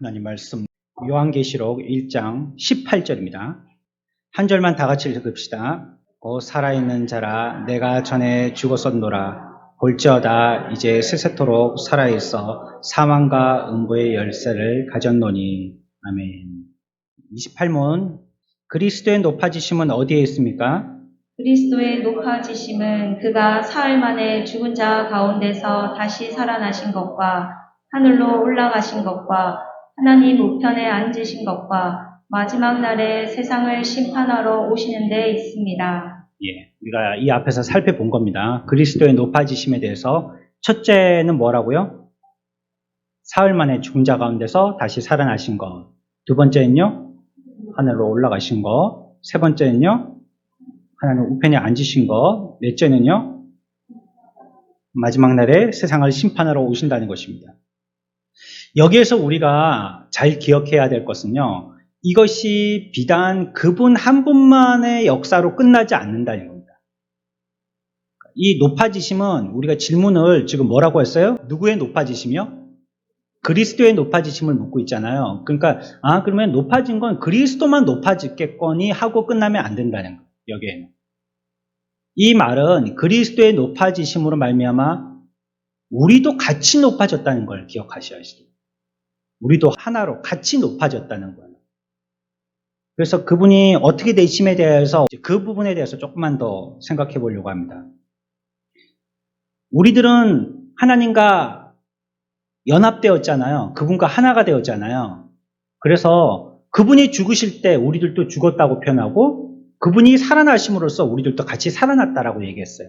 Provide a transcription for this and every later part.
하나님 말씀 요한계시록 1장 18절입니다. 한 절만 다 같이 읽읍시다. 살아있는 자라 내가 전에 죽었었노라. 볼지어다 이제 세세토록 살아있어 사망과 음부의 열쇠를 가졌노니. 아멘. 28문 그리스도의 높아지심은 어디에 있습니까? 그리스도의 높아지심은 그가 사흘 만에 죽은 자 가운데서 다시 살아나신 것과 하늘로 올라가신 것과 하나님 우편에 앉으신 것과 마지막 날에 세상을 심판하러 오시는 데 있습니다. 우리가 이 앞에서 살펴본 겁니다. 그리스도의 높아지심에 대해서 첫째는 뭐라고요? 사흘 만에 죽은 자 가운데서 다시 살아나신 것. 두 번째는요? 하늘로 올라가신 것. 세 번째는요? 하나님 우편에 앉으신 것. 넷째는요? 마지막 날에 세상을 심판하러 오신다는 것입니다. 여기에서 우리가 잘 기억해야 될 것은요. 이것이 비단 그분 한 분만의 역사로 끝나지 않는다는 겁니다. 이 높아지심은 우리가 질문을 지금 뭐라고 했어요? 누구의 높아지심이요? 그리스도의 높아지심을 묻고 있잖아요. 그러니까 그러면 높아진 건 그리스도만 높아지겠거니 하고 끝나면 안 된다는 거예요. 여기에는. 이 말은 그리스도의 높아지심으로 말미암아 우리도 같이 높아졌다는 걸 기억하셔야 돼요. 우리도 하나로 같이 높아졌다는 거예요. 그래서 그분이 어떻게 되심에 대해서 그 부분에 대해서 조금만 더 생각해 보려고 합니다. 우리들은 하나님과 연합되었잖아요. 그분과 하나가 되었잖아요. 그래서 그분이 죽으실 때 우리들도 죽었다고 표현하고 그분이 살아나심으로써 우리들도 같이 살아났다라고 얘기했어요.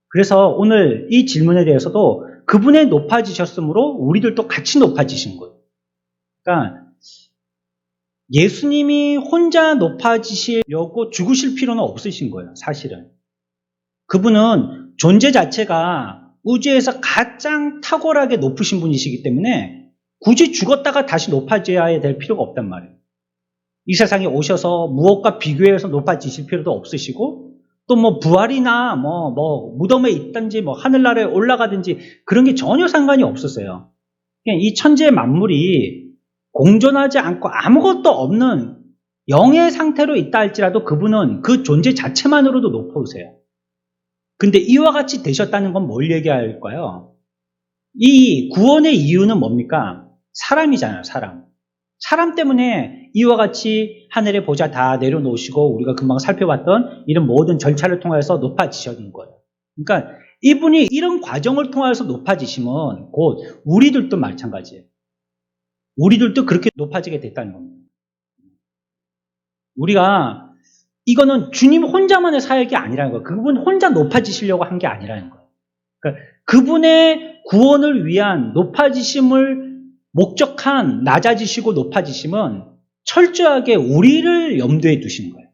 그래서 오늘 이 질문에 대해서도 그분의 높아지셨으므로 우리들도 같이 높아지신 거예요. 그러니까 예수님이 혼자 높아지시려고 죽으실 필요는 없으신 거예요. 사실은. 그분은 존재 자체가 우주에서 가장 탁월하게 높으신 분이시기 때문에 굳이 죽었다가 다시 높아져야 될 필요가 없단 말이에요. 이 세상에 오셔서 무엇과 비교해서 높아지실 필요도 없으시고 또 뭐 부활이나 뭐 무덤에 있든지 뭐 하늘나라에 올라가든지 그런 게 전혀 상관이 없었어요. 그냥 이 천지의 만물이 공존하지 않고 아무것도 없는 영의 상태로 있다 할지라도 그분은 그 존재 자체만으로도 높으세요. 근데 이와 같이 되셨다는 건 뭘 얘기할까요? 이 구원의 이유는 뭡니까? 사람이잖아요, 사람. 사람 때문에 이와 같이 하늘의 보좌 다 내려놓으시고 우리가 금방 살펴봤던 이런 모든 절차를 통해서 높아지셨는 거예요. 그러니까 이분이 이런 과정을 통해서 높아지시면 곧 우리들도 마찬가지예요. 우리들도 그렇게 높아지게 됐다는 겁니다. 우리가 이거는 주님 혼자만의 사역이 아니라는 거예요. 그분 혼자 높아지시려고 한 게 아니라는 거예요. 그러니까 그분의 구원을 위한 높아지심을 목적한 낮아지시고 높아지심은 철저하게 우리를 염두에 두신 거예요.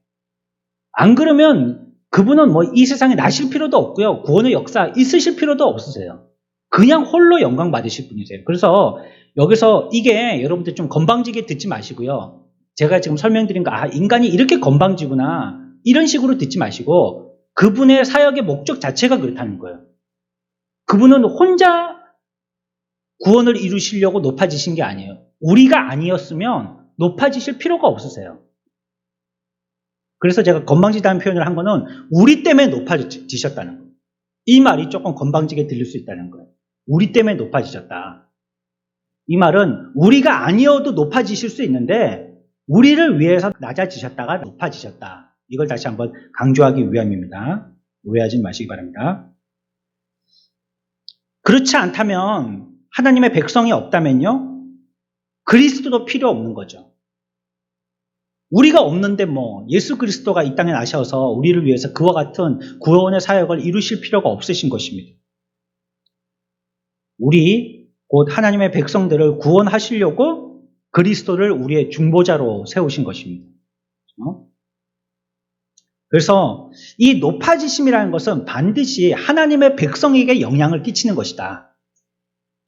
안 그러면 그분은 뭐 이 세상에 나실 필요도 없고요. 구원의 역사 있으실 필요도 없으세요. 그냥 홀로 영광 받으실 분이세요. 그래서 여기서 이게 여러분들 좀 건방지게 듣지 마시고요. 제가 지금 설명드린 거, 인간이 이렇게 건방지구나. 이런 식으로 듣지 마시고 그분의 사역의 목적 자체가 그렇다는 거예요. 그분은 혼자 구원을 이루시려고 높아지신 게 아니에요. 우리가 아니었으면 높아지실 필요가 없으세요. 그래서 제가 건방지다는 표현을 한 거는 우리 때문에 높아지셨다는 거예요. 이 말이 조금 건방지게 들릴 수 있다는 거예요. 우리 때문에 높아지셨다. 이 말은 우리가 아니어도 높아지실 수 있는데 우리를 위해서 낮아지셨다가 높아지셨다. 이걸 다시 한번 강조하기 위함입니다. 오해하지 마시기 바랍니다. 그렇지 않다면 하나님의 백성이 없다면요. 그리스도도 필요 없는 거죠. 우리가 없는데 예수 그리스도가 이 땅에 나셔서 우리를 위해서 그와 같은 구원의 사역을 이루실 필요가 없으신 것입니다. 우리 곧 하나님의 백성들을 구원하시려고 그리스도를 우리의 중보자로 세우신 것입니다. 그래서 이 높아지심이라는 것은 반드시 하나님의 백성에게 영향을 끼치는 것이다.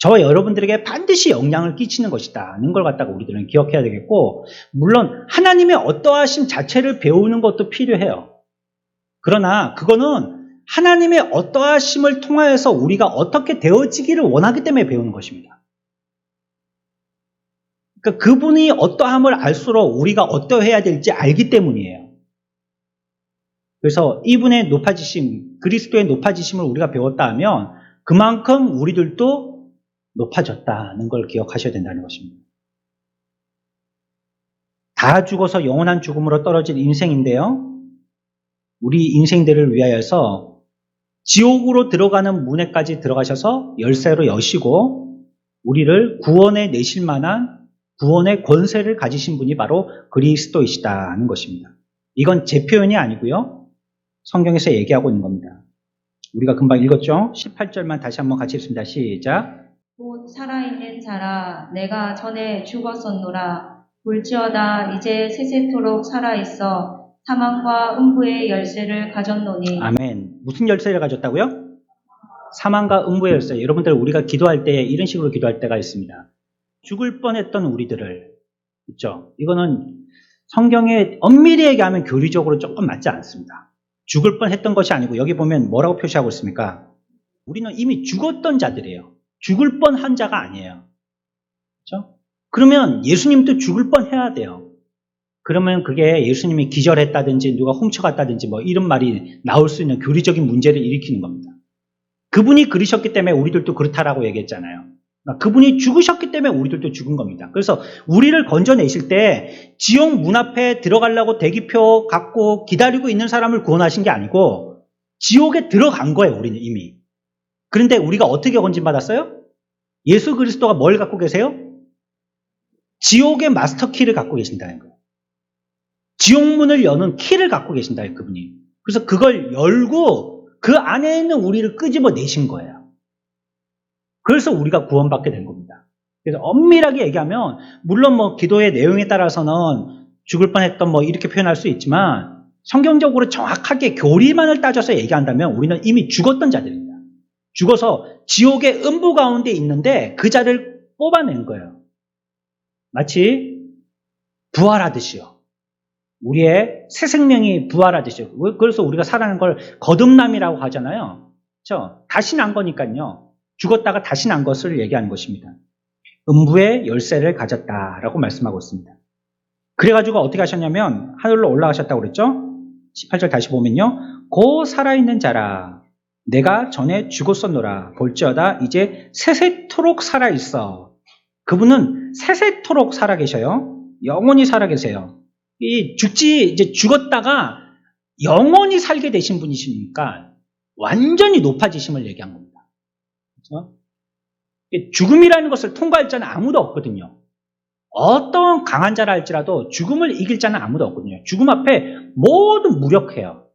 저와 여러분들에게 반드시 영향을 끼치는 것이다는 걸 갖다가 우리들은 기억해야 되겠고, 물론 하나님의 어떠하심 자체를 배우는 것도 필요해요. 그러나 그거는 하나님의 어떠하심을 통하여서 우리가 어떻게 되어지기를 원하기 때문에 배우는 것입니다. 그러니까 그분이 어떠함을 알수록 우리가 어떠해야 될지 알기 때문이에요. 그래서 이분의 높아지심, 그리스도의 높아지심을 우리가 배웠다 하면 그만큼 우리들도 높아졌다는 걸 기억하셔야 된다는 것입니다. 다 죽어서 영원한 죽음으로 떨어질 인생인데요. 우리 인생들을 위하여서 지옥으로 들어가는 문에까지 들어가셔서 열쇠로 여시고 우리를 구원에 내실 만한 구원의 권세를 가지신 분이 바로 그리스도이시다는 것입니다. 이건 제 표현이 아니고요. 성경에서 얘기하고 있는 겁니다. 우리가 금방 읽었죠? 18절만 다시 한번 같이 읽습니다. 시작. 곧 살아있는 자라 내가 전에 죽었었노라. 볼지어다 이제 세세토록 살아있어 사망과 음부의 열쇠를 가졌노니. 아멘. 무슨 열쇠를 가졌다고요? 사망과 음부의 열쇠. 여러분들 우리가 기도할 때 이런 식으로 기도할 때가 있습니다. 죽을 뻔했던 우리들을, 있죠? 이거는 성경에 엄밀히 얘기하면 교리적으로 조금 맞지 않습니다. 죽을 뻔했던 것이 아니고 여기 보면 뭐라고 표시하고 있습니까? 우리는 이미 죽었던 자들이에요. 죽을 뻔한 자가 아니에요. 그렇죠? 그러면 예수님도 죽을 뻔해야 돼요. 그러면 그게 예수님이 기절했다든지 누가 훔쳐갔다든지 뭐 이런 말이 나올 수 있는 교리적인 문제를 일으키는 겁니다. 그분이 그러셨기 때문에 우리들도 그렇다라고 얘기했잖아요. 그분이 죽으셨기 때문에 우리들도 죽은 겁니다. 그래서 우리를 건져내실 때 지옥 문 앞에 들어가려고 대기표 갖고 기다리고 있는 사람을 구원하신 게 아니고 지옥에 들어간 거예요. 우리는 이미. 그런데 우리가 어떻게 건진받았어요? 예수 그리스도가 뭘 갖고 계세요? 지옥의 마스터 키를 갖고 계신다는 거예요. 지옥문을 여는 키를 갖고 계신다요, 그분이. 그래서 그걸 열고 그 안에 있는 우리를 끄집어 내신 거예요. 그래서 우리가 구원받게 된 겁니다. 그래서 엄밀하게 얘기하면 물론 뭐 기도의 내용에 따라서는 죽을 뻔했던 뭐 이렇게 표현할 수 있지만 성경적으로 정확하게 교리만을 따져서 얘기한다면 우리는 이미 죽었던 자들입니다. 죽어서 지옥의 음부 가운데 있는데 그 자를 뽑아낸 거예요. 마치 부활하듯이요. 우리의 새 생명이 부활하듯이요. 그래서 우리가 살아가는 걸 거듭남이라고 하잖아요. 그렇죠? 다시 난 거니까요. 죽었다가 다시 난 것을 얘기하는 것입니다. 음부의 열쇠를 가졌다라고 말씀하고 있습니다. 그래가지고 어떻게 하셨냐면 하늘로 올라가셨다고 그랬죠? 18절 다시 보면요. 고 살아있는 자라 내가 전에 죽었었노라. 볼지어다 이제 세세토록 살아있어. 그분은 세세토록 살아계셔요. 영원히 살아계세요. 이제 죽었다가 영원히 살게 되신 분이시니까 완전히 높아지심을 얘기한 겁니다. 그렇죠? 죽음이라는 것을 통과할 자는 아무도 없거든요. 어떤 강한 자라 할지라도 죽음을 이길 자는 아무도 없거든요. 죽음 앞에 모두 무력해요.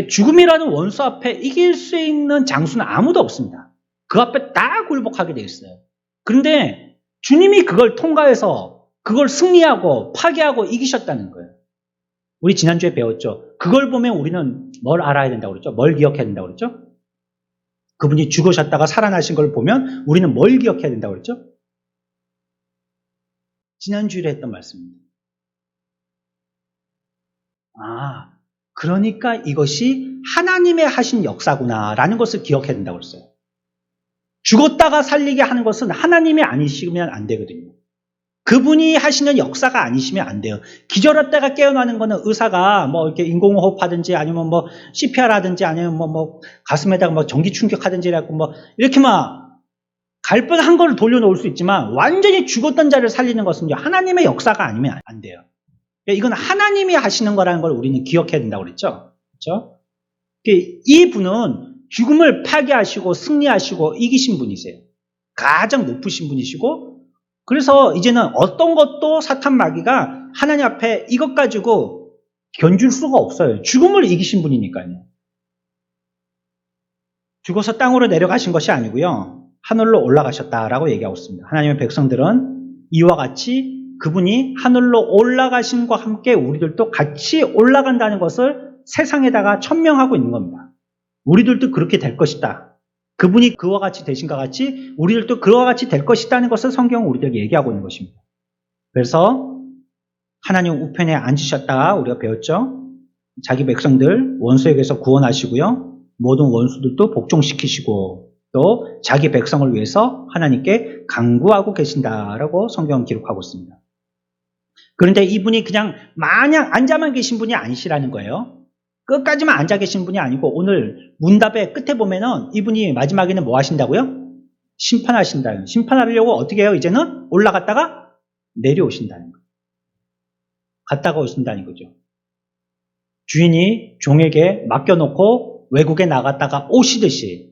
죽음이라는 원수 앞에 이길 수 있는 장수는 아무도 없습니다. 그 앞에 다 굴복하게 되어 있어요. 그런데 주님이 그걸 통과해서 그걸 승리하고 파괴하고 이기셨다는 거예요. 우리 지난주에 배웠죠. 그걸 보면 우리는 뭘 알아야 된다고 그랬죠? 뭘 기억해야 된다고 그랬죠? 그분이 죽으셨다가 살아나신 걸 보면 우리는 뭘 기억해야 된다고 그랬죠? 지난주에 했던 말씀입니다. 그러니까 이것이 하나님의 하신 역사구나라는 것을 기억해야 된다고 그랬어요. 죽었다가 살리게 하는 것은 하나님이 아니시면 안 되거든요. 그분이 하시는 역사가 아니시면 안 돼요. 기절했다가 깨어나는 거는 의사가 뭐 이렇게 인공호흡 하든지 아니면 뭐 CPR 하든지 아니면 뭐 가슴에다가 뭐 전기 충격하든지 해갖고 뭐 이렇게 막 갈 뻔한 걸 돌려놓을 수 있지만 완전히 죽었던 자를 살리는 것은 하나님의 역사가 아니면 안 돼요. 이건 하나님이 하시는 거라는 걸 우리는 기억해야 된다고 그랬죠. 그렇죠? 이 분은 죽음을 파괴하시고 승리하시고 이기신 분이세요. 가장 높으신 분이시고 그래서 이제는 어떤 것도 사탄 마귀가 하나님 앞에 이것 가지고 견줄 수가 없어요. 죽음을 이기신 분이니까요. 죽어서 땅으로 내려가신 것이 아니고요. 하늘로 올라가셨다라고 얘기하고 있습니다. 하나님의 백성들은 이와 같이 그분이 하늘로 올라가심과 함께 우리들도 같이 올라간다는 것을 세상에다가 천명하고 있는 겁니다. 우리들도 그렇게 될 것이다. 그분이 그와 같이 되신과 같이 우리들도 그와 같이 될 것이라는 것을 성경은 우리들에게 얘기하고 있는 것입니다. 그래서 하나님 우편에 앉으셨다가 우리가 배웠죠. 자기 백성들 원수에게서 구원하시고요. 모든 원수들도 복종시키시고 또 자기 백성을 위해서 하나님께 간구하고 계신다라고 성경은 기록하고 있습니다. 그런데 이분이 그냥 마냥 앉아만 계신 분이 아니시라는 거예요. 끝까지만 앉아 계신 분이 아니고 오늘 문답의 끝에 보면은 이분이 마지막에는 뭐 하신다고요? 심판하신다. 심판하려고 어떻게 해요? 이제는 올라갔다가 내려오신다는 거예요. 갔다가 오신다는 거죠. 주인이 종에게 맡겨놓고 외국에 나갔다가 오시듯이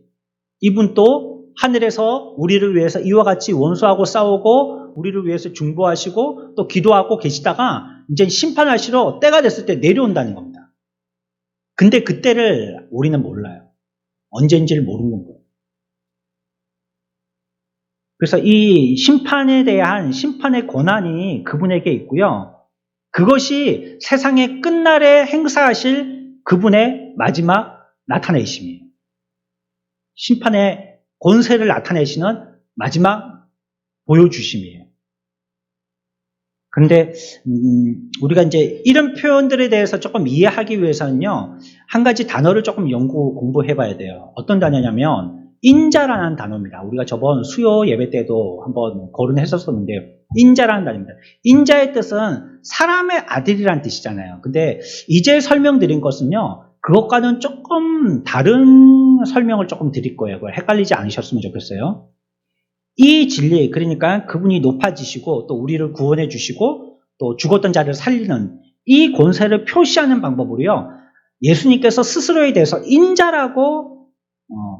이분도 하늘에서 우리를 위해서 이와 같이 원수하고 싸우고 우리를 위해서 중보하시고 또 기도하고 계시다가 이제 심판하시러 때가 됐을 때 내려온다는 겁니다. 근데 그때를 우리는 몰라요. 언제인지를 모르는 거예요. 그래서 이 심판에 대한 심판의 권한이 그분에게 있고요. 그것이 세상의 끝날에 행사하실 그분의 마지막 나타내심이에요. 심판의 권세를 나타내시는 마지막 보여주심이에요. 그런데 우리가 이제 이런 표현들에 대해서 조금 이해하기 위해서는요, 한 가지 단어를 조금 공부해 봐야 돼요. 어떤 단어냐면 인자라는 단어입니다. 우리가 저번 수요 예배 때도 한번 거론했었었는데요. 인자라는 단어입니다. 인자의 뜻은 사람의 아들이란 뜻이잖아요. 근데 이제 설명드린 것은요, 그것과는 조금 다른 설명을 조금 드릴 거예요. 그걸 헷갈리지 않으셨으면 좋겠어요. 이 진리, 그러니까 그분이 높아지시고 또 우리를 구원해 주시고 또 죽었던 자를 살리는 이 권세를 표시하는 방법으로요, 예수님께서 스스로에 대해서 인자라고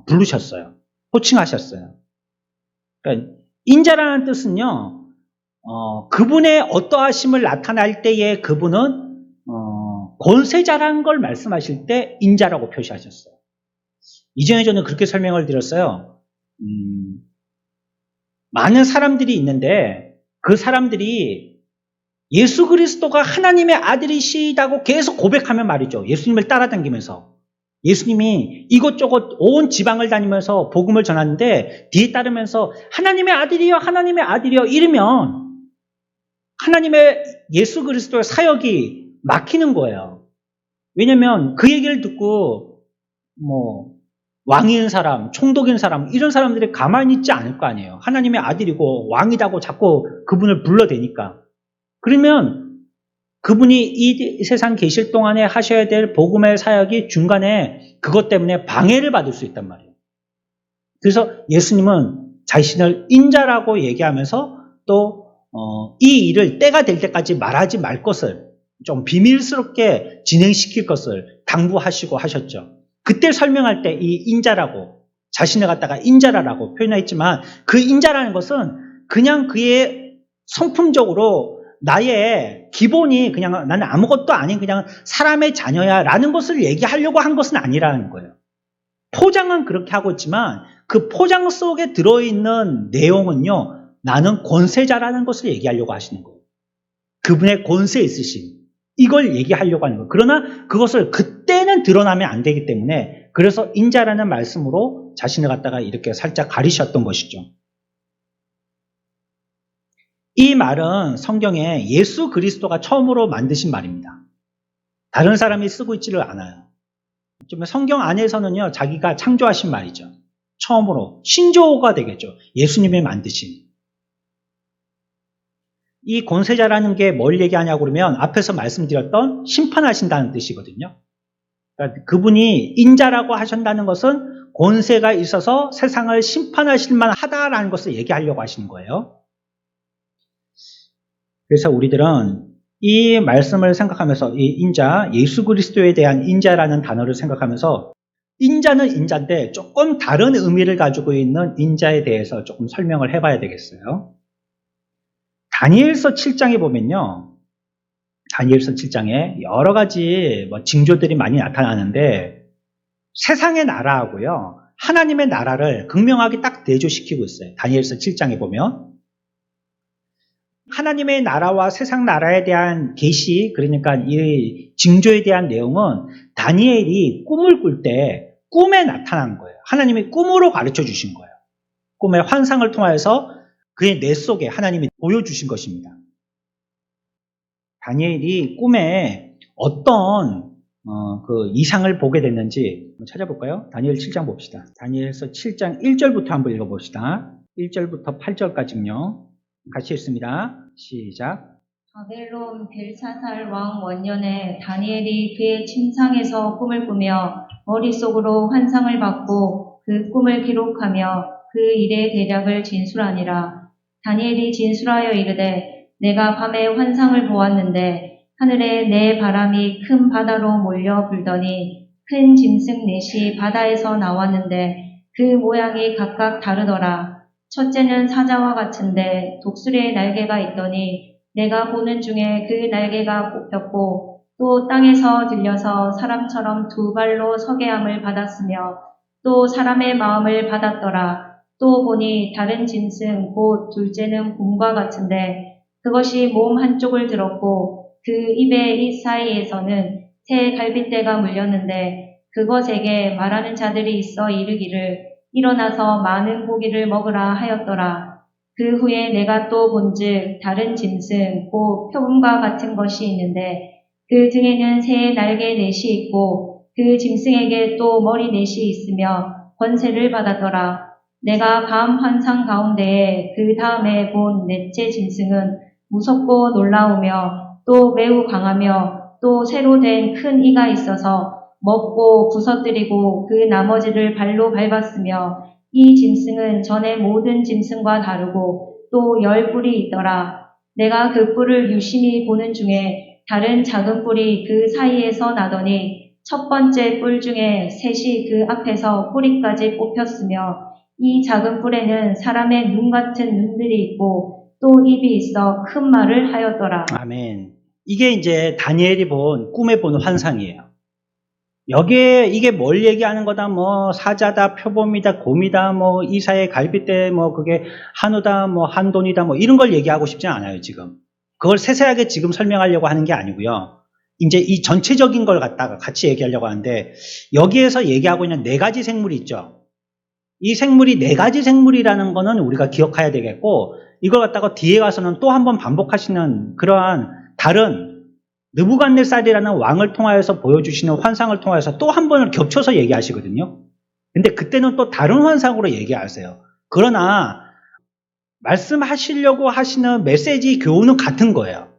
부르셨어요. 호칭하셨어요. 그러니까 인자라는 뜻은요, 그분의 어떠하심을 나타날 때에 그분은 권세자라는 걸 말씀하실 때 인자라고 표시하셨어요. 이전에 저는 그렇게 설명을 드렸어요. 많은 사람들이 있는데 그 사람들이 예수 그리스도가 하나님의 아들이시다고 계속 고백하면 말이죠. 예수님을 따라다니면서 예수님이 이곳저곳 온 지방을 다니면서 복음을 전하는데 뒤에 따르면서 하나님의 아들이여 하나님의 아들이여 이러면 하나님의 예수 그리스도의 사역이 막히는 거예요. 왜냐하면 그 얘기를 듣고 왕인 사람, 총독인 사람 이런 사람들이 가만히 있지 않을 거 아니에요. 하나님의 아들이고 왕이다고 자꾸 그분을 불러대니까. 그러면 그분이 이 세상 계실 동안에 하셔야 될 복음의 사역이 중간에 그것 때문에 방해를 받을 수 있단 말이에요. 그래서 예수님은 자신을 인자라고 얘기하면서 또 이 일을 때가 될 때까지 말하지 말 것을 좀 비밀스럽게 진행시킬 것을 당부하시고 하셨죠. 그때 설명할 때 이 인자라고 자신을 갖다가 인자라고 표현했지만 그 인자라는 것은 그냥 그의 성품적으로 나의 기본이 그냥 나는 아무것도 아닌 그냥 사람의 자녀야 라는 것을 얘기하려고 한 것은 아니라는 거예요. 포장은 그렇게 하고 있지만 그 포장 속에 들어있는 내용은요, 나는 권세자라는 것을 얘기하려고 하시는 거예요. 그분의 권세 있으심, 이걸 얘기하려고 하는 거예요. 그러나 그것을 그때는 드러나면 안 되기 때문에 그래서 인자라는 말씀으로 자신을 갖다가 이렇게 살짝 가리셨던 것이죠. 이 말은 성경에 예수 그리스도가 처음으로 만드신 말입니다. 다른 사람이 쓰고 있지를 않아요. 성경 안에서는요, 자기가 창조하신 말이죠. 처음으로 신조어가 되겠죠. 예수님이 만드신. 이 권세자라는 게 뭘 얘기하냐고 그러면 앞에서 말씀드렸던 심판하신다는 뜻이거든요. 그러니까 그분이 인자라고 하신다는 것은 권세가 있어서 세상을 심판하실 만하다라는 것을 얘기하려고 하시는 거예요. 그래서 우리들은 이 말씀을 생각하면서 이 인자, 예수 그리스도에 대한 인자라는 단어를 생각하면서 인자는 인자인데 조금 다른 의미를 가지고 있는 인자에 대해서 조금 설명을 해봐야 되겠어요. 다니엘서 7장에 보면요, 다니엘서 7장에 여러 가지 징조들이 많이 나타나는데 세상의 나라하고요, 하나님의 나라를 극명하게 딱 대조시키고 있어요. 다니엘서 7장에 보면 하나님의 나라와 세상 나라에 대한 계시, 그러니까 이 징조에 대한 내용은 다니엘이 꿈을 꿀 때 꿈에 나타난 거예요. 하나님이 꿈으로 가르쳐 주신 거예요. 꿈의 환상을 통해서 그의 뇌 속에 하나님이 보여주신 것입니다. 다니엘이 꿈에 어떤 그 이상을 보게 됐는지 한번 찾아볼까요? 다니엘 7장 봅시다. 다니엘서 7장 1절부터 한번 읽어봅시다. 1절부터 8절까지요. 같이 읽습니다. 시작. 바벨론 벨사살 왕 원년에 다니엘이 그의 침상에서 꿈을 꾸며 머릿속으로 환상을 받고 그 꿈을 기록하며 그 일의 대략을 진술하니라. 다니엘이 진술하여 이르되 내가 밤에 환상을 보았는데 하늘에 내 바람이 큰 바다로 몰려 불더니 큰 짐승 넷이 바다에서 나왔는데 그 모양이 각각 다르더라. 첫째는 사자와 같은데 독수리의 날개가 있더니 내가 보는 중에 그 날개가 뽑혔고 또 땅에서 들려서 사람처럼 두 발로 서게 함을 받았으며 또 사람의 마음을 받았더라. 또 보니 다른 짐승 곧 둘째는 곰과 같은데 그것이 몸 한쪽을 들었고 그 입의 이 사이에서는 새 갈빗대가 물렸는데 그것에게 말하는 자들이 있어 이르기를 일어나서 많은 고기를 먹으라 하였더라. 그 후에 내가 또 본즉 다른 짐승 곧 표범과 같은 것이 있는데 그 등에는 새의 날개 넷이 있고 그 짐승에게 또 머리 넷이 있으며 권세를 받았더라. 내가 밤 환상 가운데에 그 다음에 본 넷째 짐승은 무섭고 놀라우며 또 매우 강하며 또 새로 된 큰 이가 있어서 먹고 부서뜨리고 그 나머지를 발로 밟았으며 이 짐승은 전에 모든 짐승과 다르고 또 10뿔이 있더라. 내가 그 뿔을 유심히 보는 중에 다른 작은 뿔이 그 사이에서 나더니 첫 번째 뿔 중에 셋이 그 앞에서 꼬리까지 뽑혔으며 이 작은 뿔에는 사람의 눈 같은 눈들이 있고 또 입이 있어 큰 말을 하였더라. 아멘. 이게 이제 다니엘이 본 꿈에 본 환상이에요. 여기에 이게 뭘 얘기하는 거다, 뭐 사자다, 표범이다, 곰이다, 뭐 이사의 갈빗대, 뭐 그게 한우다, 뭐 한돈이다, 뭐 이런 걸 얘기하고 싶지 않아요, 지금. 그걸 세세하게 지금 설명하려고 하는 게 아니고요. 이제 이 전체적인 걸 갖다가 같이 얘기하려고 하는데, 여기에서 얘기하고 있는 네 가지 생물이 있죠. 이 생물이 네 가지 생물이라는 거는 우리가 기억해야 되겠고, 이걸 갖다가 뒤에 가서는 또 한 번 반복하시는 그러한 다른 느부갓네살이라는 왕을 통하여서 보여주시는 환상을 통해서 또 한 번을 겹쳐서 얘기하시거든요. 근데 그때는 또 다른 환상으로 얘기하세요. 그러나 말씀하시려고 하시는 메시지 교훈은 같은 거예요.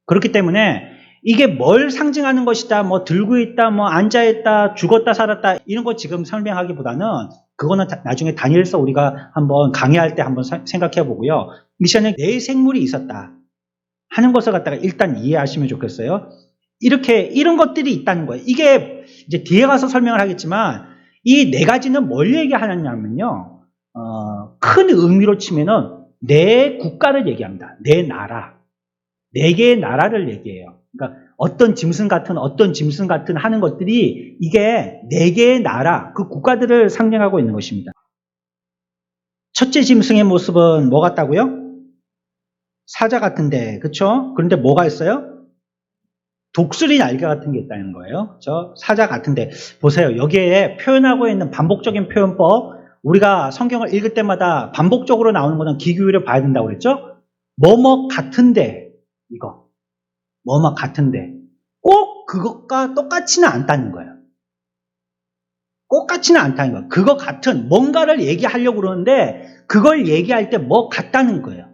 그렇기 때문에 이게 뭘 상징하는 것이다, 뭐 들고 있다, 뭐 앉아있다, 죽었다, 살았다 이런 거 지금 설명하기보다는 그거는 나중에 다니엘서 우리가 한번 강의할 때 한번 생각해 보고요. 미션에 네 생물이 있었다 하는 것을 갖다가 일단 이해하시면 좋겠어요. 이런 것들이 있다는 거예요. 이게 이제 뒤에 가서 설명을 하겠지만 이 네 가지는 뭘 얘기하느냐면요. 큰 의미로 치면은 네 국가를 얘기합니다. 네 나라. 네 개의 나라를 얘기해요. 그러니까 어떤 짐승 같은 하는 것들이 이게 네 개의 나라, 그 국가들을 상징하고 있는 것입니다. 첫째 짐승의 모습은 뭐 같다고요? 사자 같은데, 그쵸? 그런데 뭐가 있어요? 독수리 날개 같은 게 있다는 거예요. 저 사자 같은데, 보세요. 여기에 표현하고 있는 반복적인 표현법, 우리가 성경을 읽을 때마다 반복적으로 나오는 거는 귀 기울여 봐야 된다고 그랬죠? 뭐뭐 같은데, 이거. 뭐뭐 같은데. 꼭 그것과 똑같지는 않다는 거예요. 똑같지는 않다는 거예요. 그거 같은 뭔가를 얘기하려고 그러는데 그걸 얘기할 때 뭐 같다는 거예요.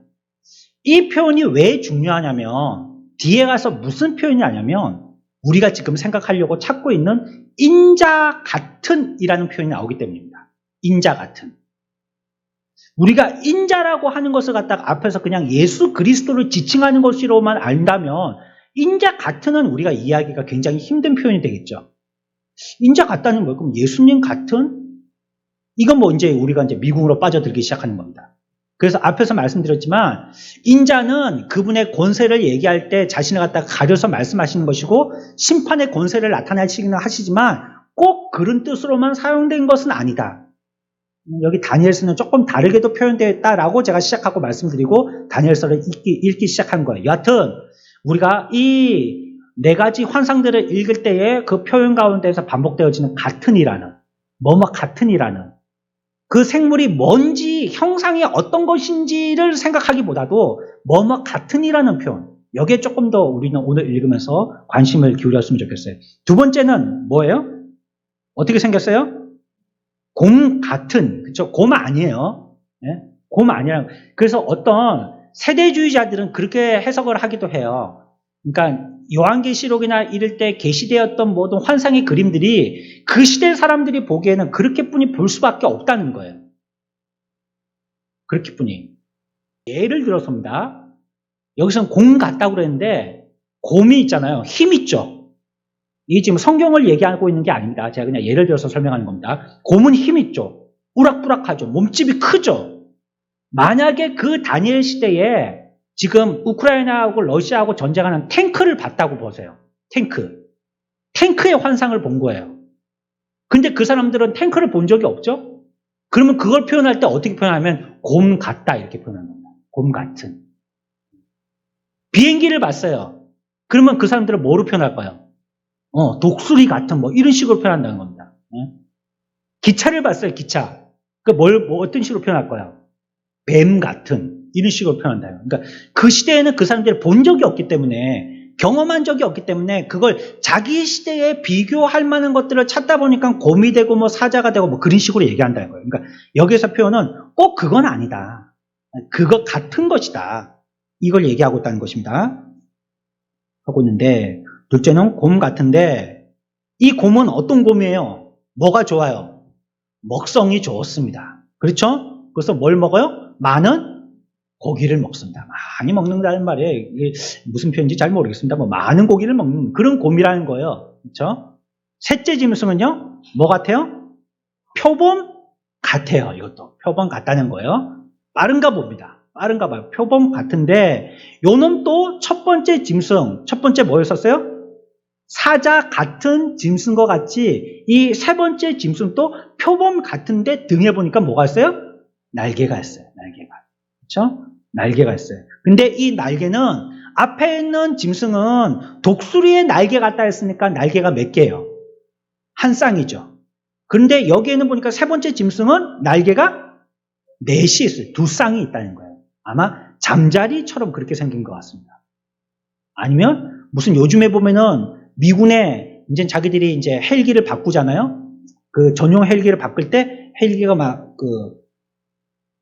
이 표현이 왜 중요하냐면 뒤에 가서 무슨 표현이냐면 우리가 지금 생각하려고 찾고 있는 인자 같은 이라는 표현이 나오기 때문입니다. 인자 같은. 우리가 인자라고 하는 것을 갖다가 앞에서 그냥 예수 그리스도를 지칭하는 것으로만 안다면 인자 같은은 우리가 이해하기가 굉장히 힘든 표현이 되겠죠. 인자 같다는 거예요. 그럼 예수님 같은? 이건 뭐 이제 우리가 이제 미궁으로 빠져들기 시작하는 겁니다. 그래서 앞에서 말씀드렸지만 인자는 그분의 권세를 얘기할 때 자신을 갖다가 가려서 말씀하시는 것이고 심판의 권세를 나타내시기는 하시지만 꼭 그런 뜻으로만 사용된 것은 아니다. 여기 다니엘서는 조금 다르게도 표현되어 있다라고 제가 시작하고 말씀드리고 다니엘서를 읽기 시작한 거예요. 여하튼 우리가 이 네 가지 환상들을 읽을 때에 그 표현 가운데에서 반복되어지는 같은이라는 뭐뭐 같은이라는 그 생물이 뭔지 형상이 어떤 것인지를 생각하기보다도 뭐뭐 같은이라는 표현 여기에 조금 더 우리는 오늘 읽으면서 관심을 기울였으면 좋겠어요. 두 번째는 뭐예요? 어떻게 생겼어요? 곰 같은, 그쵸? 곰 아니에요. 예? 곰 아니라. 그래서 어떤 세대주의자들은 그렇게 해석을 하기도 해요. 그러니까 요한계시록이나 이럴 때 계시되었던 모든 환상의 그림들이 그 시대 사람들이 보기에는 그렇게뿐이 볼 수밖에 없다는 거예요. 그렇게뿐이. 예를 들어서입니다. 여기서는 곰 같다고 그랬는데 곰이 있잖아요. 힘 있죠. 이 지금 성경을 얘기하고 있는 게 아닙니다. 제가 그냥 예를 들어서 설명하는 겁니다. 곰은 힘 있죠. 우락부락하죠. 몸집이 크죠. 만약에 그 다니엘 시대에 지금 우크라이나하고 러시아하고 전쟁하는 탱크를 봤다고 보세요. 탱크의 환상을 본 거예요. 근데 그 사람들은 탱크를 본 적이 없죠? 그러면 그걸 표현할 때 어떻게 표현하면 곰 같다 이렇게 표현하는 겁니다. 곰 같은. 비행기를 봤어요. 그러면 그 사람들은 뭐로 표현할까요? 독수리 같은 뭐 이런 식으로 표현한다는 겁니다. 기차를 봤어요. 기차. 어떤 식으로 표현할까요? 뱀 같은 이런 식으로 표현한다. 그러니까 그 시대에는 그 사람들이 본 적이 없기 때문에 경험한 적이 없기 때문에 그걸 자기 시대에 비교할 만한 것들을 찾다 보니까 곰이 되고 뭐 사자가 되고 뭐 그런 식으로 얘기한다는 거예요. 그러니까 여기서 표현은 꼭 그건 아니다. 그거 같은 것이다. 이걸 얘기하고 있다는 것입니다. 하고 있는데 둘째는 곰 같은데 이 곰은 어떤 곰이에요? 뭐가 좋아요? 먹성이 좋습니다. 그렇죠? 그래서 뭘 먹어요? 많은 고기를 먹습니다. 많이 먹는다는 말이에요. 이게 무슨 표현인지 잘 모르겠습니다. 뭐 많은 고기를 먹는 그런 곰이라는 거예요. 그렇죠? 셋째 짐승은요? 뭐 같아요? 표범 같아요. 이것도 표범 같다는 거예요. 빠른가 봅니다. 빠른가 봐요. 표범 같은데 요놈 또 첫 번째 짐승, 첫 번째 뭐였었어요? 사자 같은 짐승과 같이 이 세 번째 짐승도 표범 같은데 등에 보니까 뭐가 있어요? 날개가 있어요. 날개가. 그렇죠? 날개가 있어요. 근데 이 날개는 앞에 있는 짐승은 독수리의 날개 같다 했으니까 날개가 몇 개예요? 한 쌍이죠. 그런데 여기에는 보니까 세 번째 짐승은 날개가 넷이 있어요. 두 쌍이 있다는 거예요. 아마 잠자리처럼 그렇게 생긴 것 같습니다. 아니면 무슨 요즘에 보면은 미군에 이제 자기들이 이제 헬기를 바꾸잖아요. 그 전용 헬기를 바꿀 때 헬기가 막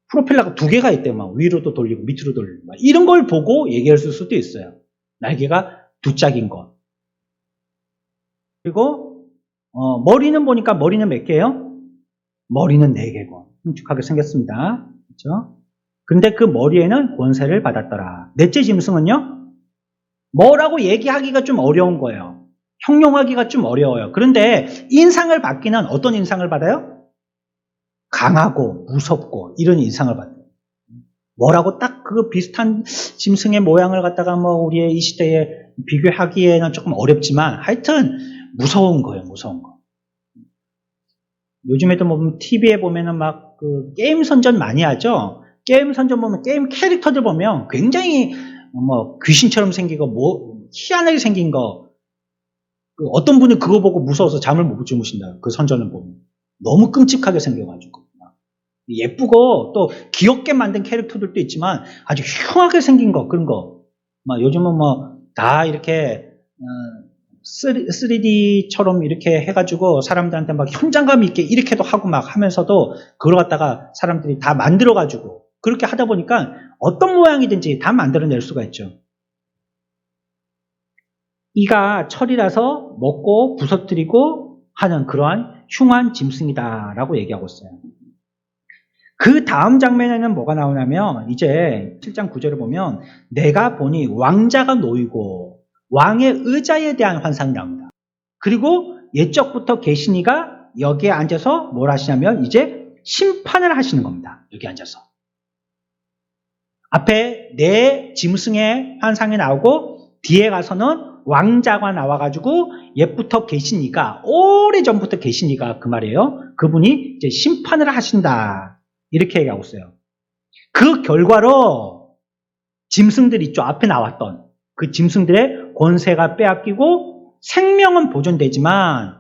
프로펠러가 두 개가 있대요. 막 위로도 돌리고 밑으로 돌리고 막 이런 걸 보고 얘기할 수도 있어요. 날개가 두 짝인 것. 그리고 머리는 보니까 머리는 몇 개예요? 머리는 4개고 흉측하게 생겼습니다. 그렇죠? 근데 그 머리에는 권세를 받았더라. 넷째 짐승은요? 뭐라고 얘기하기가 좀 어려운 거예요. 형용하기가 좀 어려워요. 그런데 인상을 받기는 어떤 인상을 받아요? 강하고 무섭고 이런 인상을 받아요. 뭐라고 딱 그 비슷한 짐승의 모양을 갖다가 뭐 우리의 이 시대에 비교하기에는 조금 어렵지만 하여튼 무서운 거예요. 무서운 거. 요즘에도 뭐 TV에 보면은 막 그 게임 선전 많이 하죠. 게임 선전 보면 게임 캐릭터들 보면 굉장히 뭐 귀신처럼 생기고 뭐 희한하게 생긴 거. 어떤 분이 그거 보고 무서워서 잠을 못 주무신다. 그 선전을 보면 너무 끔찍하게 생겨가지고 예쁘고 또 귀엽게 만든 캐릭터들도 있지만 아주 흉하게 생긴 거 그런 거. 막 요즘은 뭐 다 이렇게 3D처럼 이렇게 해가지고 사람들한테 막 현장감 있게 이렇게도 하고 막 하면서도 그걸 갖다가 사람들이 다 만들어가지고 그렇게 하다 보니까 어떤 모양이든지 다 만들어낼 수가 있죠. 이가 철이라서 먹고 부서뜨리고 하는 그러한 흉한 짐승이다라고 얘기하고 있어요. 그 다음 장면에는 뭐가 나오냐면 이제 7장 9절을 보면 내가 보니 왕자가 놓이고 왕의 의자에 대한 환상이 나옵니다. 그리고 옛적부터 계신 이가 여기에 앉아서 뭘 하시냐면 이제 심판을 하시는 겁니다. 여기 앉아서. 앞에 네 짐승의 환상이 나오고 뒤에 가서는 왕자가 나와가지고 옛부터 계신 이가 오래전부터 계신 이가 그 말이에요. 그분이 이제 심판을 하신다. 이렇게 얘기하고 있어요. 그 결과로 짐승들 있죠. 앞에 나왔던 그 짐승들의 권세가 빼앗기고 생명은 보존되지만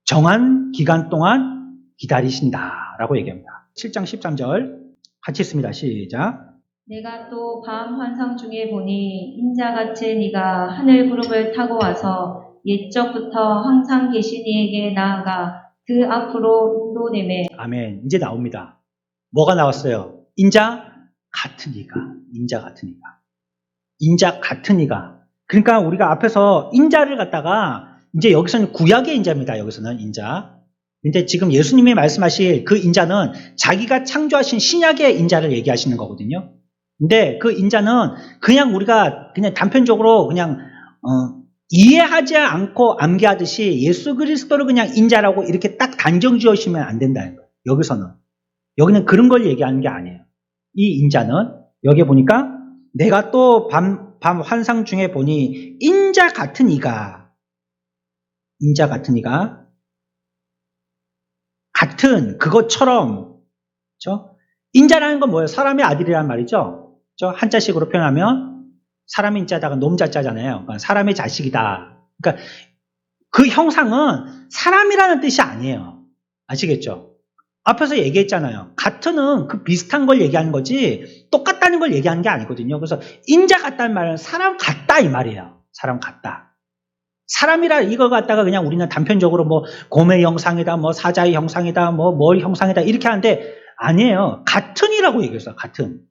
정한 기간 동안 기다리신다라고 얘기합니다. 7장 13절 같이 읽습니다. 시작. 내가 또 밤 환상 중에 보니 인자 같은 이가 하늘 구름을 타고 와서 옛적부터 항상 계신 이에게 나아가 그 앞으로 인도되매 아멘. 이제 나옵니다. 뭐가 나왔어요? 인자 같은 이가. 인자 같은 이가. 인자 같은 이가. 그러니까 우리가 앞에서 인자를 갖다가 이제 여기서는 구약의 인자입니다. 여기서는 인자. 근데 지금 예수님이 말씀하실 그 인자는 자기가 창조하신 신약의 인자를 얘기하시는 거거든요. 근데 그 인자는 그냥 우리가 그냥 단편적으로 그냥 이해하지 않고 암기하듯이 예수 그리스도를 그냥 인자라고 이렇게 딱 단정 지으시면 안 된다는 거예요. 여기는 그런 걸 얘기하는 게 아니에요. 이 인자는 여기 보니까 내가 또 밤 환상 중에 보니 인자 같은 이가 같은 그것처럼, 그렇죠? 인자라는 건 뭐예요? 사람의 아들이란 말이죠. 그렇죠? 한자식으로 표현하면 사람의 인자다가 놈자자잖아요. 그러니까 사람의 자식이다. 그러니까 그 형상은 사람이라는 뜻이 아니에요. 아시겠죠? 앞에서 얘기했잖아요. 같은은 그 비슷한 걸 얘기하는 거지 똑같다는 걸 얘기하는 게 아니거든요. 그래서 인자 같다는 말은 사람 같다 이 말이에요. 사람 같다. 사람이라 이거 갖다가 그냥 우리는 단편적으로 뭐 곰의 형상이다, 뭐 사자의 형상이다, 뭐 뭘 형상이다 이렇게 하는데 아니에요. 같은이라고 얘기했어요. 같은.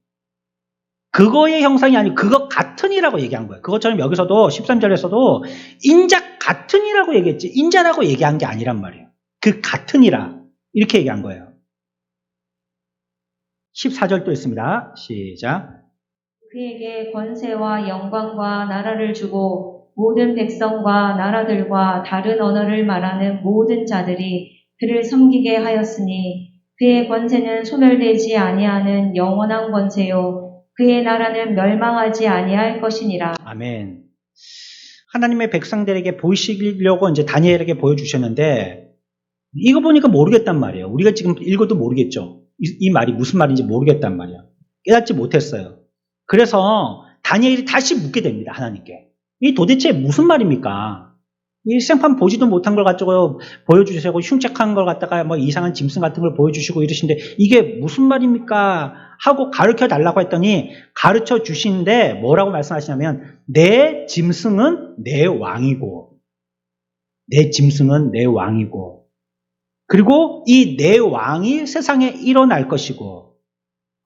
그거의 형상이 아니고 그거 같은이라고 얘기한 거예요. 그것처럼 여기서도 13절에서도 인자 같은이라고 얘기했지 인자라고 얘기한 게 아니란 말이에요. 그 같은이라 이렇게 얘기한 거예요. 14절도 있습니다. 시작. 그에게 권세와 영광과 나라를 주고 모든 백성과 나라들과 다른 언어를 말하는 모든 자들이 그를 섬기게 하였으니 그의 권세는 소멸되지 아니하는 영원한 권세요 그의 나라는 멸망하지 아니할 것이니라. 아멘. 하나님의 백성들에게 보이시려고 이제 다니엘에게 보여주셨는데 이거 보니까 모르겠단 말이에요. 우리가 지금 읽어도 모르겠죠. 이 말이 무슨 말인지 모르겠단 말이에요. 깨닫지 못했어요. 그래서 다니엘이 다시 묻게 됩니다. 하나님께. 이 도대체 무슨 말입니까? 이 생판 보지도 못한 걸 가지고 보여주시고 흉측한 걸 갖다가 뭐 이상한 짐승 같은 걸 보여주시고 이러시는데 이게 무슨 말입니까? 하고 가르쳐 달라고 했더니 가르쳐 주시는데 뭐라고 말씀하시냐면 내 짐승은 내 왕이고 그리고 이 내 왕이 세상에 일어날 것이고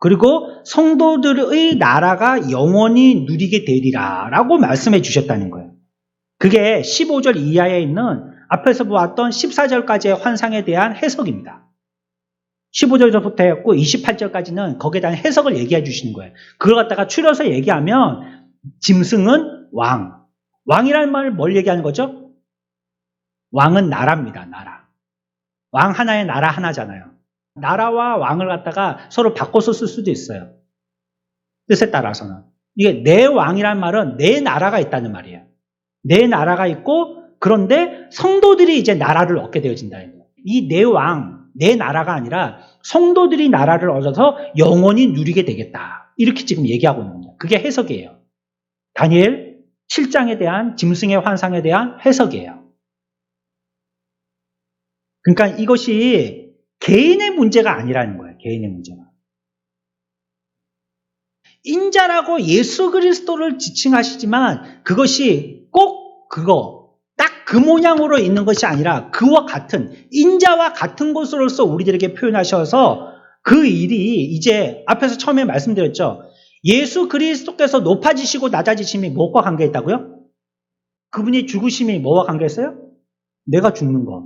그리고 성도들의 나라가 영원히 누리게 되리라 라고 말씀해 주셨다는 거예요. 그게 15절 이하에 있는 앞에서 보았던 14절까지의 환상에 대한 해석입니다. 15절부터 했고 28절까지는 거기에 대한 해석을 얘기해 주시는 거예요. 그걸 갖다가 추려서 얘기하면 짐승은 왕. 왕이라는 말을 뭘 얘기하는 거죠? 왕은 나라입니다. 나라. 왕 하나에 나라 하나잖아요. 나라와 왕을 갖다가 서로 바꿔서 쓸 수도 있어요. 뜻에 따라서는. 이게 내 왕이란 말은 내 나라가 있다는 말이에요. 내 나라가 있고 그런데 성도들이 이제 나라를 얻게 되어진다는 거예요. 이 내 왕, 내 나라가 아니라 성도들이 나라를 얻어서 영원히 누리게 되겠다. 이렇게 지금 얘기하고 있는 거예요. 그게 해석이에요. 다니엘 7장에 대한 짐승의 환상에 대한 해석이에요. 그러니까 이것이 개인의 문제가 아니라는 거예요. 개인의 문제가. 인자라고 예수 그리스도를 지칭하시지만 그것이 꼭 딱 그 모양으로 있는 것이 아니라 그와 같은 인자와 같은 것으로서 우리들에게 표현하셔서 그 일이 이제 앞에서 처음에 말씀드렸죠. 예수 그리스도께서 높아지시고 낮아지심이 무엇과 관계있다고요? 그분이 죽으심이 뭐와 관계있어요? 내가 죽는 것.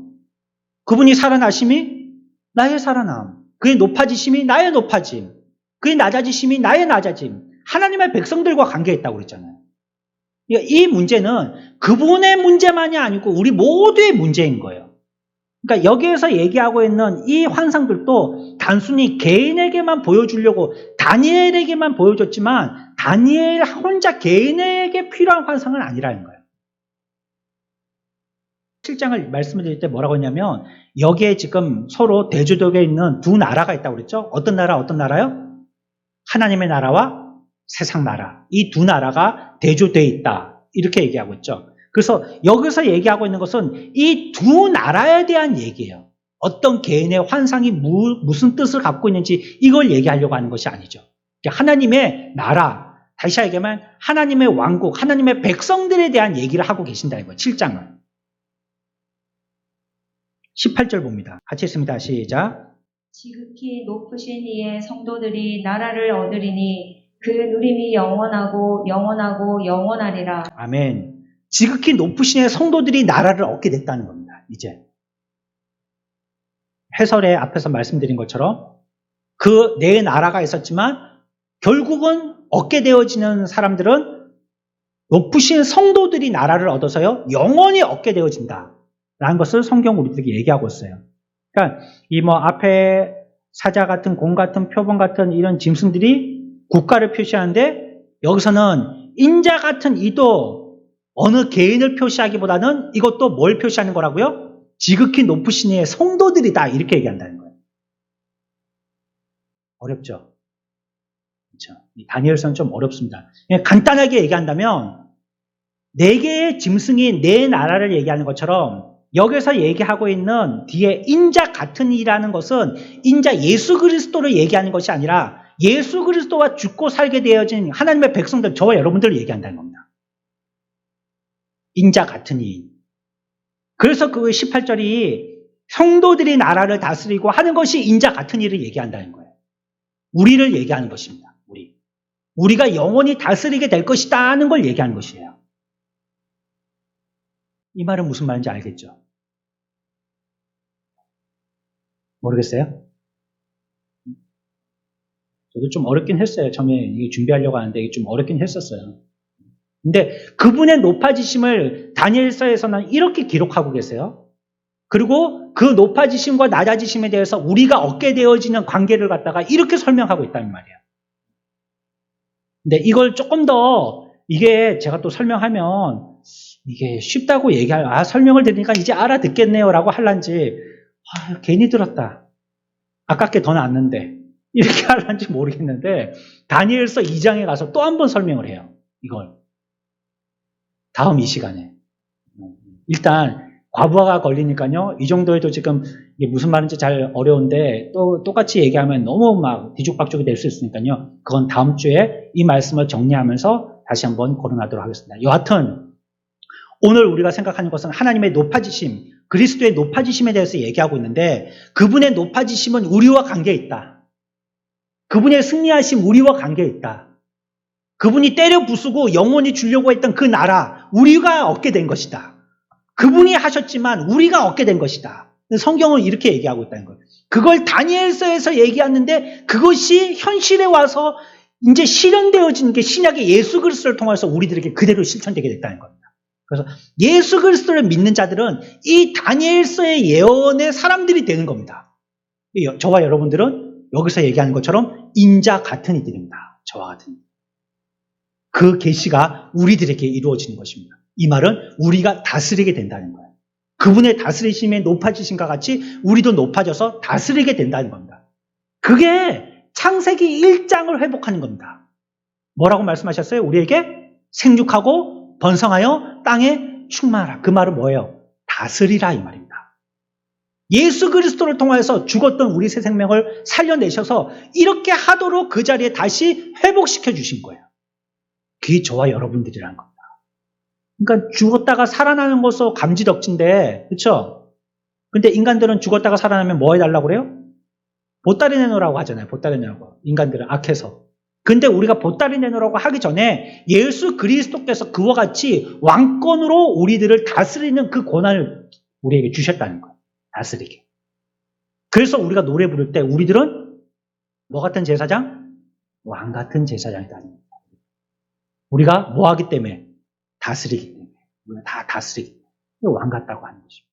그분이 살아나심이 나의 살아남. 그의 높아지심이 나의 높아짐. 그의 낮아지심이 나의 낮아짐. 하나님의 백성들과 관계있다고 그랬잖아요. 이 문제는 그분의 문제만이 아니고 우리 모두의 문제인 거예요. 그러니까 여기에서 얘기하고 있는 이 환상들도 단순히 개인에게만 보여주려고 다니엘에게만 보여줬지만 다니엘 혼자 개인에게 필요한 환상은 아니라는 거예요. 7장을 말씀드릴 때 뭐라고 했냐면 여기에 지금 서로 대조되어 있는 두 나라가 있다고 그랬죠. 어떤 나라요? 하나님의 나라와 세상 나라. 이 두 나라가 대조되어 있다. 이렇게 얘기하고 있죠. 그래서 여기서 얘기하고 있는 것은 이 두 나라에 대한 얘기예요. 어떤 개인의 환상이 무슨 뜻을 갖고 있는지 이걸 얘기하려고 하는 것이 아니죠. 하나님의 나라, 다시 얘기하면 하나님의 왕국, 하나님의 백성들에 대한 얘기를 하고 계신다 이거예요. 7장은. 18절 봅니다. 같이 읽습니다. 시작. 지극히 높으신 이의 성도들이 나라를 얻으리니 그 누림이 영원하고 영원하고 영원하리라. 아멘. 지극히 높으신 이의 성도들이 나라를 얻게 됐다는 겁니다. 이제. 해설에 앞에서 말씀드린 것처럼 그 내 나라가 있었지만 결국은 얻게 되어지는 사람들은 높으신 성도들이 나라를 얻어서요, 영원히 얻게 되어진다. 라는 것을 성경 우리들에게 얘기하고 있어요. 그러니까 이 앞에 사자 같은 공 같은 표범 같은 이런 짐승들이 국가를 표시하는데 여기서는 인자 같은 이도 어느 개인을 표시하기보다는 이것도 뭘 표시하는 거라고요? 지극히 높으신 이의 성도들이다. 이렇게 얘기한다는 거예요. 어렵죠? 그렇죠? 이 다니엘서는 좀 어렵습니다. 그냥 간단하게 얘기한다면 4개의 짐승이 내 나라를 얘기하는 것처럼 여기서 얘기하고 있는 뒤에 인자 같은 이라는 것은 인자 예수 그리스도를 얘기하는 것이 아니라 예수 그리스도와 죽고 살게 되어진 하나님의 백성들, 저와 여러분들을 얘기한다는 겁니다. 인자 같은 이. 그래서 그 18절이 성도들이 나라를 다스리고 하는 것이 인자 같은 이를 얘기한다는 거예요. 우리를 얘기하는 것입니다. 우리가 영원히 다스리게 될 것이다 하는 걸 얘기하는 것이에요. 이 말은 무슨 말인지 알겠죠? 모르겠어요? 저도 좀 어렵긴 했어요. 처음에 이게 준비하려고 하는데 이게 좀 어렵긴 했었어요. 근데 그분의 높아지심을 다니엘서에서는 이렇게 기록하고 계세요. 그리고 그 높아지심과 낮아지심에 대해서 우리가 얻게 되어지는 관계를 갖다가 이렇게 설명하고 있다는 말이에요. 근데 이걸 조금 더 이게 제가 또 설명하면 이게 쉽다고 설명을 드리니까 이제 알아듣겠네요 라고 할란지 괜히 들었다. 아깝게 더 놨는데 이렇게 할란지 모르겠는데 다니엘서 2장에 가서 또 한 번 설명을 해요. 이걸. 다음 이 시간에. 일단 과부하가 걸리니까요. 이 정도에도 지금 이게 무슨 말인지 잘 어려운데 또 똑같이 얘기하면 너무 막 뒤죽박죽이 될 수 있으니까요. 그건 다음 주에 이 말씀을 정리하면서 다시 한번 거론하도록 하겠습니다. 여하튼 오늘 우리가 생각하는 것은 하나님의 높아지심, 그리스도의 높아지심에 대해서 얘기하고 있는데 그분의 높아지심은 우리와 관계에 있다. 그분의 승리하심 우리와 관계에 있다. 그분이 때려 부수고 영원히 주려고 했던 그 나라 우리가 얻게 된 것이다. 그분이 하셨지만 우리가 얻게 된 것이다. 성경은 이렇게 얘기하고 있다는 거예요. 그걸 다니엘서에서 얘기하는데 그것이 현실에 와서 이제 실현되어진 게 신약의 예수 그리스도를 통해서 우리들에게 그대로 실천되게 됐다는 겁니다. 그래서 예수 그리스도를 믿는 자들은 이 다니엘서의 예언의 사람들이 되는 겁니다. 저와 여러분들은 여기서 얘기하는 것처럼 인자 같은 이들입니다. 저와 같은 이들. 그 계시가 우리들에게 이루어지는 것입니다. 이 말은 우리가 다스리게 된다는 거예요. 그분의 다스리심에 높아지심과 같이 우리도 높아져서 다스리게 된다는 겁니다. 그게 창세기 1장을 회복하는 겁니다. 뭐라고 말씀하셨어요? 우리에게 생육하고 번성하여 땅에 충만하라. 그 말은 뭐예요? 다스리라 이 말입니다. 예수 그리스도를 통해서 죽었던 우리 새 생명을 살려내셔서 이렇게 하도록 그 자리에 다시 회복시켜 주신 거예요. 그게 저와 여러분들이라는 겁니다. 그러니까 죽었다가 살아나는 것도 감지덕지인데, 그렇죠? 근데 인간들은 죽었다가 살아나면 뭐 해달라고 그래요? 보따리 내놓으라고 하잖아요. 보따리 내놓으라고. 인간들은 악해서. 근데 우리가 보따리 내놓으라고 하기 전에 예수 그리스도께서 그와 같이 왕권으로 우리들을 다스리는 그 권한을 우리에게 주셨다는 거예요. 다스리게. 그래서 우리가 노래 부를 때 우리들은 뭐 같은 제사장? 왕 같은 제사장이다. 우리가 뭐 하기 때문에? 다스리기 때문에. 우리가 다 다스리기 때문에. 왕 같다고 하는 것입니다.